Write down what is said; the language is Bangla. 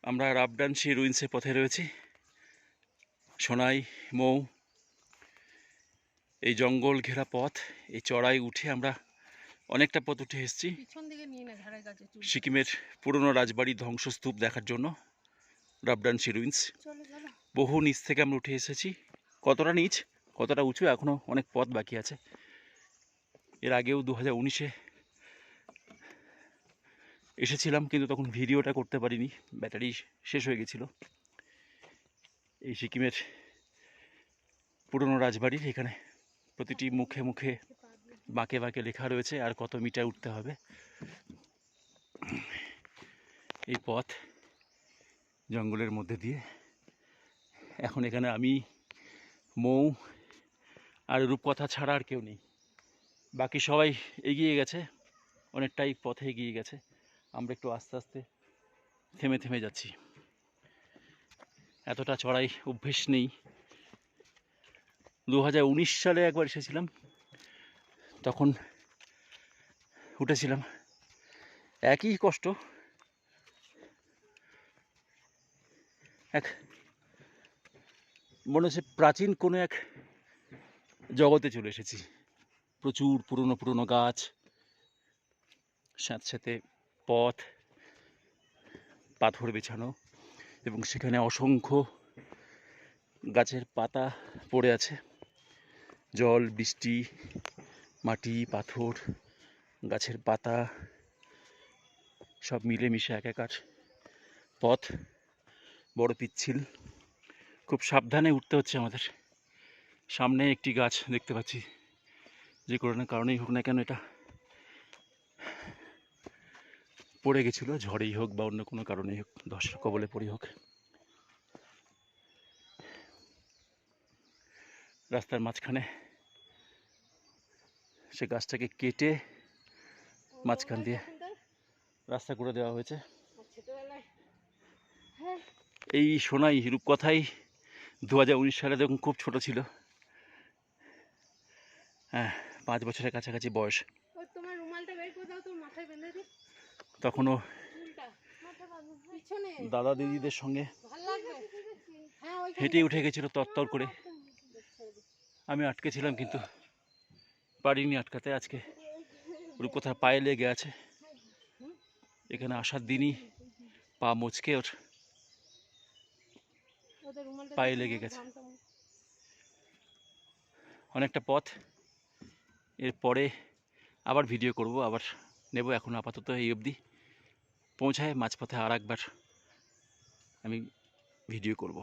আমরা রাবডানসি রুইন্সের পথে রয়েছি। সোনাই, মৌ, এই জঙ্গল ঘেরা পথ, এই চড়াই উঠে আমরা অনেকটা পথ উঠে এসেছি সিকিমের পুরনো রাজবাড়ির ধ্বংসস্তূপ দেখার জন্য। রাবডানসি রুইন্স বহু নিচ থেকে আমরা উঠে এসেছি। কতটা নিচ, কতটা উঁচু, এখনও অনেক পথ বাকি আছে। এর আগেও 2019-এ এসেছিলাম, কিন্তু তখন ভিডিওটা করতে পারিনি, ব্যাটারি শেষ হয়ে গেছিল। এই সিকিমের পুরনো রাজবাড়ির এখানে প্রতিটি মুখে মুখে বাঁকে বাঁকে লেখা রয়েছে আর কত মিটার উঠতে হবে। এই পথ জঙ্গলের মধ্যে দিয়ে। এখন এখানে আমি, মৌ আর রূপকথা ছাড়া আর কেউ নেই। বাকি সবাই এগিয়ে গেছে, অনেকটাই পথে এগিয়ে গেছে। আমরা একটু আস্তে আস্তে থেমে থেমে যাচ্ছি। এতটা চড়াই অভ্যেস নেই। 2019 সালে একবার এসেছিলাম, তখন উঠেছিলাম, একই কষ্ট। এক মনে হচ্ছে প্রাচীন কোনো এক জগতে চলে এসেছি। প্রচুর পুরনো পুরনো গাছ, স্যাঁতস্যাঁতে পথ, পাথর বিছানো, এবং সেখানে অসংখ্য গাছের পাতা পড়ে আছে। জল, বৃষ্টি, মাটি, পাথর, গাছের পাতা সব মিলেমিশে একাকার পথ। বড় পিচ্ছিল, খুব সাবধানে উঠতে হচ্ছে আমাদের। সামনে একটি গাছ দেখতে পাচ্ছি, যে কোনো কারণেই হোক না কেন এটা পড়ে গেছিলো, ঝড়েই হোক বা অন্য কোনো কারণেই হোক, ধসের কবলে পড়ে হোক। রাস্তার মাঝখানে সে গাছটাকে কেটে মাঝখান দিয়ে রাস্তা করে দেওয়া হয়েছে। এই সোনাই, রূপকথাই 2019 সালে যখন খুব ছোট ছিল, হ্যাঁ 5 বছরের কাছাকাছি বয়স, তখনও দাদা দিদিদের সঙ্গে হেঁটে উঠে গেছিল তরতর করে। আমি আটকে ছিলাম, কিন্তু পারিনি আটকাতে। আজকে রূপকথার পায়ে লেগে আছে। এখানে আসার দিনই পা মুচকে ওর পায়ে লেগে গেছে। অনেকটা পথ, এরপরে আবার ভিডিও করব, আবার নেব। এখন আপাতত এই অবধি পৌঁছায়, মাঝপথে আর একবার আমি ভিডিও করব।